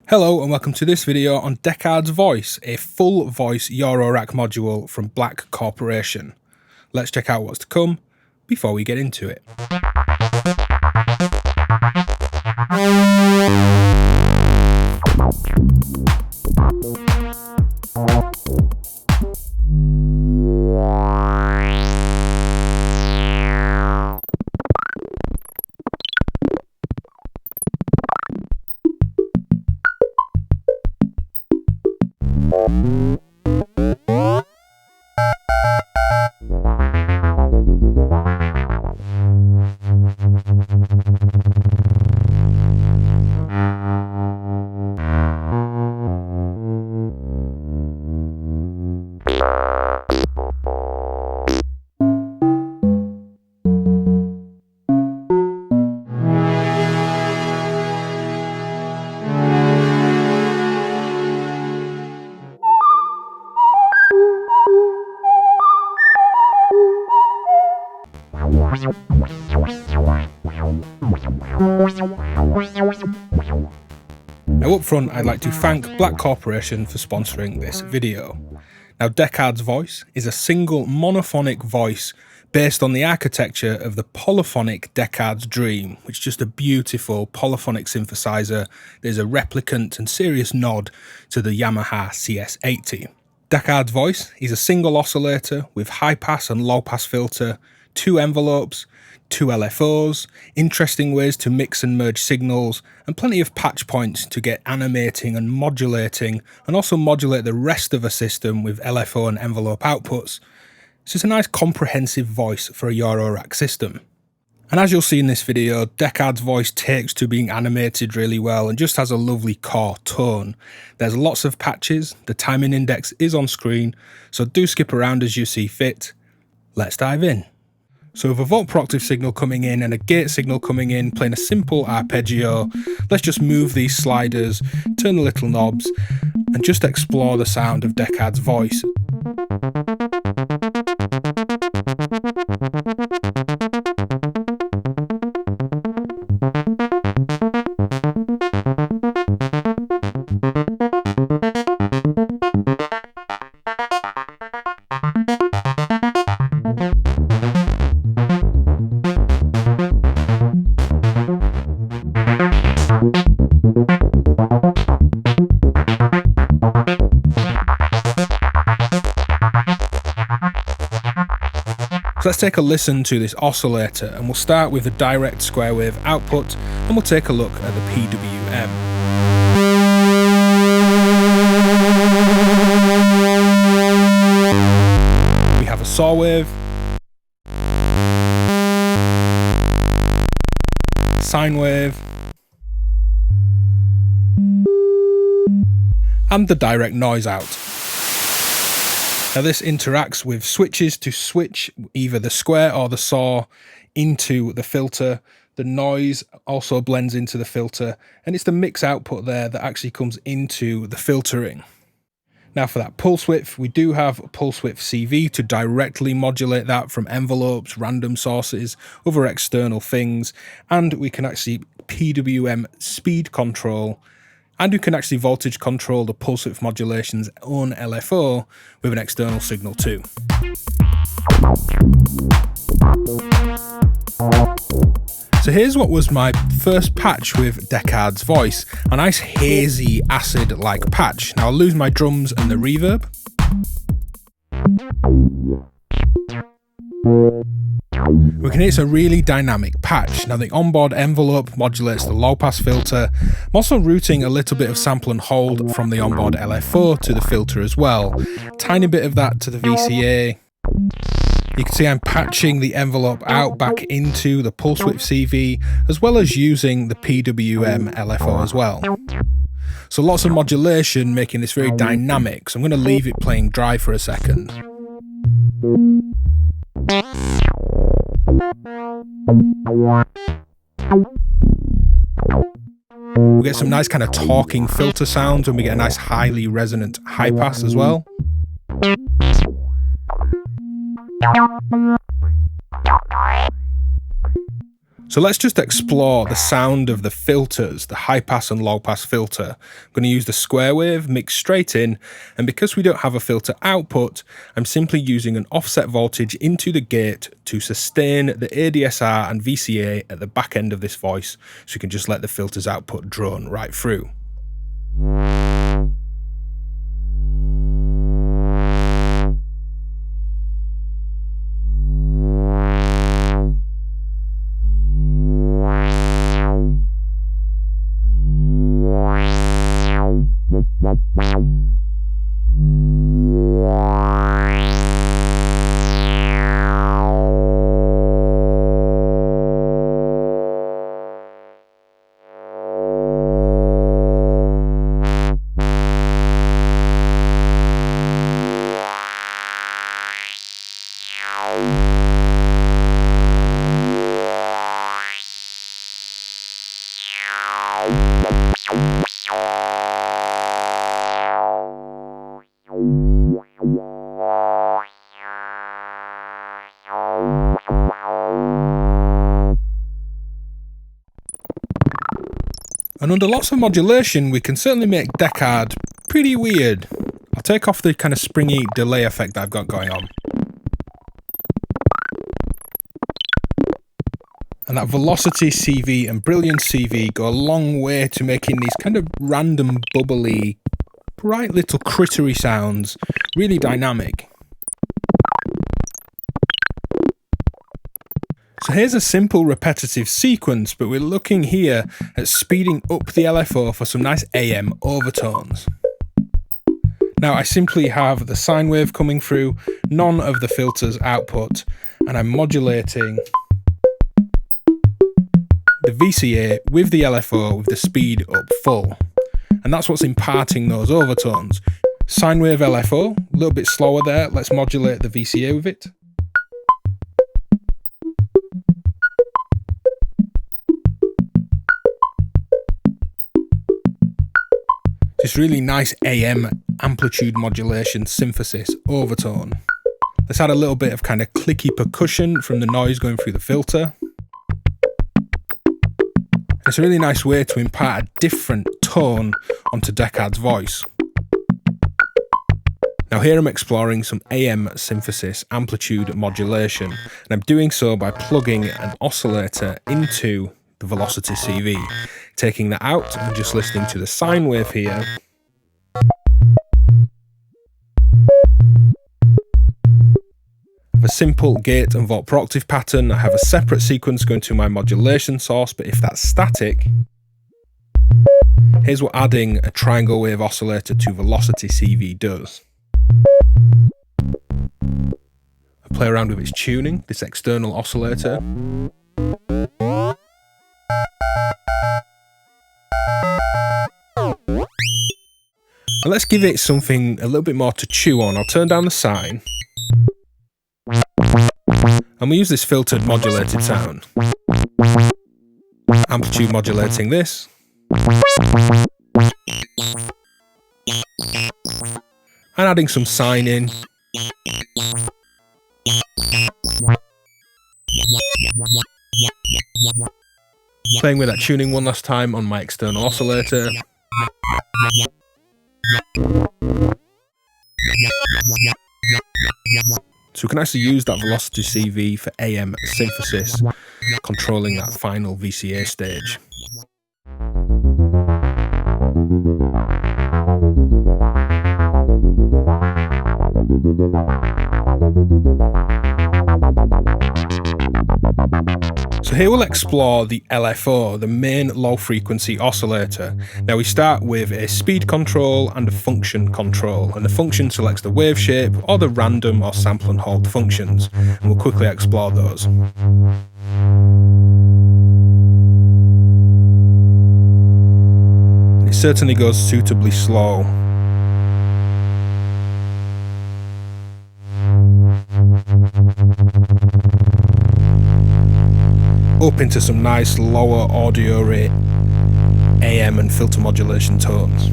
Hello and welcome to this video on Deckard's Voice, a full voice Eurorack module from Black Corporation. Let's check out what's to come before we get into it. Now up front, I'd like to thank Black Corporation for sponsoring this video. Now Deckard's Voice is a single monophonic voice based on the architecture of the Polyphonic Deckard's Dream, which is just a beautiful polyphonic synthesizer. There's a replicant and serious nod to the Yamaha CS80. Deckard's Voice is a single oscillator with high pass and low pass filter, 2 envelopes, 2 LFOs, interesting ways to mix and merge signals, and plenty of patch points to get animating and modulating, and also modulate the rest of a system with LFO and envelope outputs. So it's a nice comprehensive voice for a Eurorack system. And as you'll see in this video, Deckard's Voice takes to being animated really well and just has a lovely core tone. There's lots of patches, the timing index is on screen, so do skip around as you see fit. Let's dive in. So with a volt per octave signal coming in and a gate signal coming in, playing a simple arpeggio, let's just move these sliders, turn the little knobs, and just explore the sound of Deckard's Voice. So let's take a listen to this oscillator, and we'll start with the direct square wave output and we'll take a look at the PWM. We have a saw wave, sine wave, and the direct noise out. Now this interacts with switches to switch either the square or the saw into the filter. The noise also blends into the filter, and it's the mix output there that actually comes into the filtering. Now for that pulse width, we do have pulse width CV to directly modulate that from envelopes, random sources, other external things, and we can actually PWM speed control, and you can actually voltage control the pulse width modulation's own LFO with an external signal too. So here's what was my first patch with Deckard's Voice, a nice hazy acid-like patch. Now I'll lose my drums and the reverb. We can hear it's a really dynamic patch. Now the onboard envelope modulates the low pass filter. I'm also routing a little bit of sample and hold from the onboard LFO to the filter as well. Tiny bit of that to the VCA. You can see I'm patching the envelope out back into the pulse width CV, as well as using the PWM LFO as well. So lots of modulation, making this very dynamic. So I'm going to leave it playing dry for a second. We get some nice kind of talking filter sounds, and we get a nice highly resonant high pass as well. So let's just explore the sound of the filters, the high pass and low pass filter. I'm going to use the square wave mixed straight in, and because we don't have a filter output, I'm simply using an offset voltage into the gate to sustain the ADSR and VCA at the back end of this voice, so you can just let the filter's output drone right through. And under lots of modulation, we can certainly make Deckard pretty weird. I'll take off the kind of springy delay effect that I've got going on. And that Velocity CV and Brilliance CV go a long way to making these kind of random, bubbly, bright little crittery sounds really dynamic. So here's a simple repetitive sequence, but we're looking here at speeding up the LFO for some nice AM overtones. Now I simply have the sine wave coming through, none of the filter's output, and I'm modulating the VCA with the LFO with the speed up full. And that's what's imparting those overtones. Sine wave LFO, a little bit slower there, let's modulate the VCA with it. This really nice AM amplitude modulation synthesis overtone. Let's add a little bit of kind of clicky percussion from the noise going through the filter. It's a really nice way to impart a different tone onto Deckard's voice. Now here I'm exploring some AM synthesis amplitude modulation, and I'm doing so by plugging an oscillator into the Velocity CV, taking that out and just listening to the sine wave here. I have a simple gate and volt per octave pattern. I have a separate sequence going to my modulation source, but if that's static, here's what adding a triangle wave oscillator to Velocity CV does. I play around with its tuning, this external oscillator. And let's give it something a little bit more to chew on. I'll turn down the sine. And we use this filtered modulated sound. Amplitude modulating this. And adding some sine in. Playing with that tuning one last time on my external oscillator. So we can actually use that Velocity CV for AM synthesis, controlling that final VCA stage. So here we'll explore the LFO, the main low frequency oscillator. Now we start with a speed control and a function control, and the function selects the wave shape or the random or sample and hold functions, and we'll quickly explore those. It certainly goes suitably slow. Up into some nice lower audio rate AM and filter modulation tones.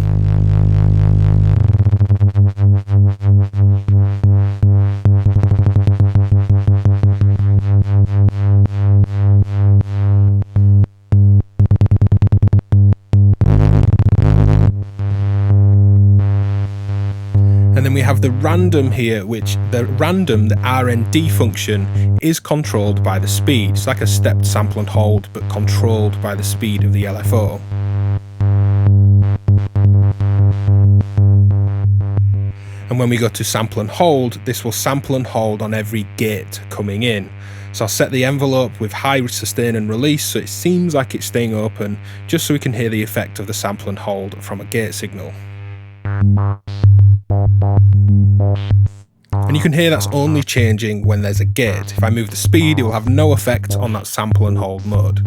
And then we have the random here, which the random, the RND function, is controlled by the speed. It's like a stepped sample and hold, but controlled by the speed of the LFO. And when we go to sample and hold, this will sample and hold on every gate coming in. So I'll set the envelope with high sustain and release so it seems like it's staying open, just so we can hear the effect of the sample and hold from a gate signal. And you can hear that's only changing when there's a gate. If I move the speed, it will have no effect on that sample and hold mode.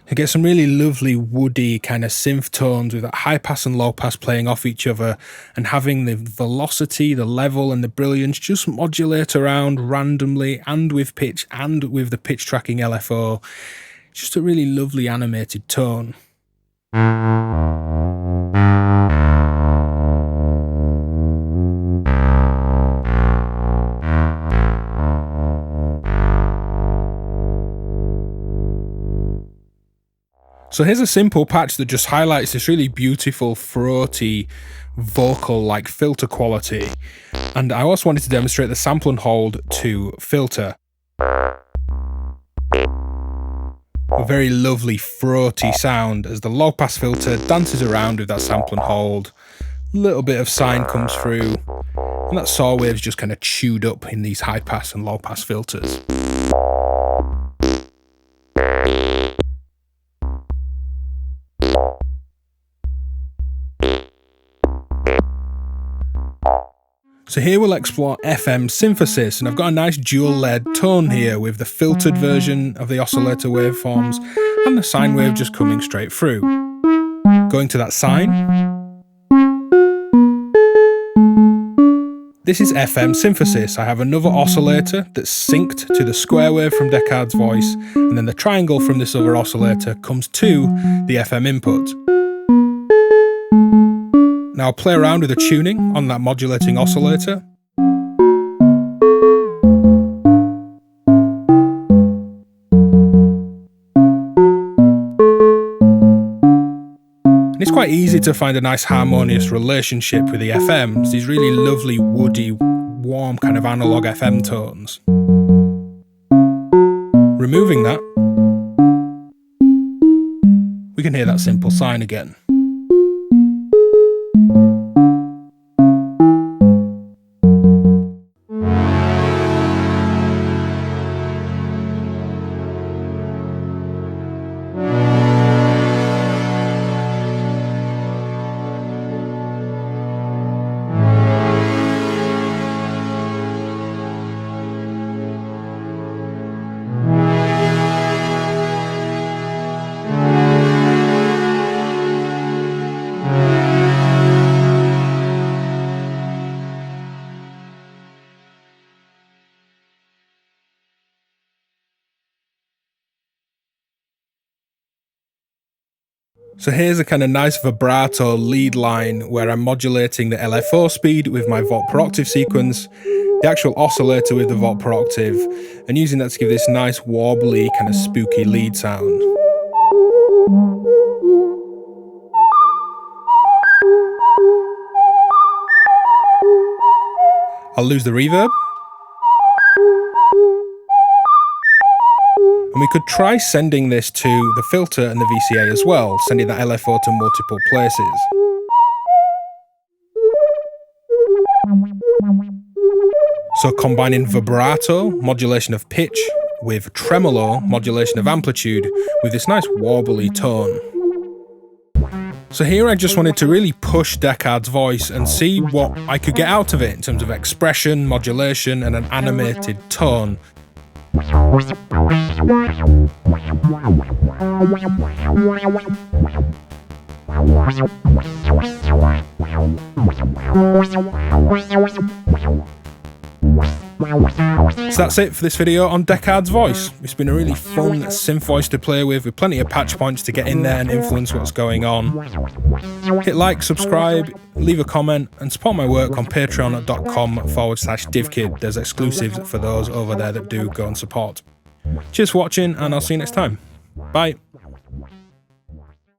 You get some really lovely woody kind of synth tones with that high pass and low pass playing off each other, and having the velocity, the level and the brilliance just modulate around randomly and with pitch and with the pitch tracking LFO. It's just a really lovely animated tone. So here's a simple patch that just highlights this really beautiful, throaty, vocal-like filter quality. And I also wanted to demonstrate the sample and hold to filter. A very lovely, throaty sound as the low-pass filter dances around with that sample and hold. A little bit of sine comes through, and that saw wave's just kind of chewed up in these high-pass and low-pass filters. So here we'll explore FM synthesis, and I've got a nice dual lead tone here with the filtered version of the oscillator waveforms and the sine wave just coming straight through. Going to that sine. This is FM synthesis. I have another oscillator that's synced to the square wave from Deckard's voice, and then the triangle from this other oscillator comes to the FM input. Now I'll play around with the tuning on that modulating oscillator. And it's quite easy to find a nice harmonious relationship with the FMs, these really lovely woody, warm kind of analog FM tones. Removing that, we can hear that simple sine again. So here's a kind of nice vibrato lead line where I'm modulating the LFO speed with my volt per octave sequence, the actual oscillator with the volt per octave, and using that to give this nice wobbly kind of spooky lead sound. I'll lose the reverb. And we could try sending this to the filter and the VCA as well, sending that LFO to multiple places. So combining vibrato, modulation of pitch, with tremolo, modulation of amplitude, with this nice wobbly tone. So here I just wanted to really push Deckard's voice and see what I could get out of it in terms of expression, modulation, and an animated tone. So that's it for this video on Deckard's voice. It's been a really fun synth voice to play with plenty of patch points to get in there and influence what's going on. Hit like, subscribe, leave a comment, and support my work on patreon.com/DivKid. There's exclusives for those over there that do go and support. Cheers for watching, and I'll see you next time. Bye.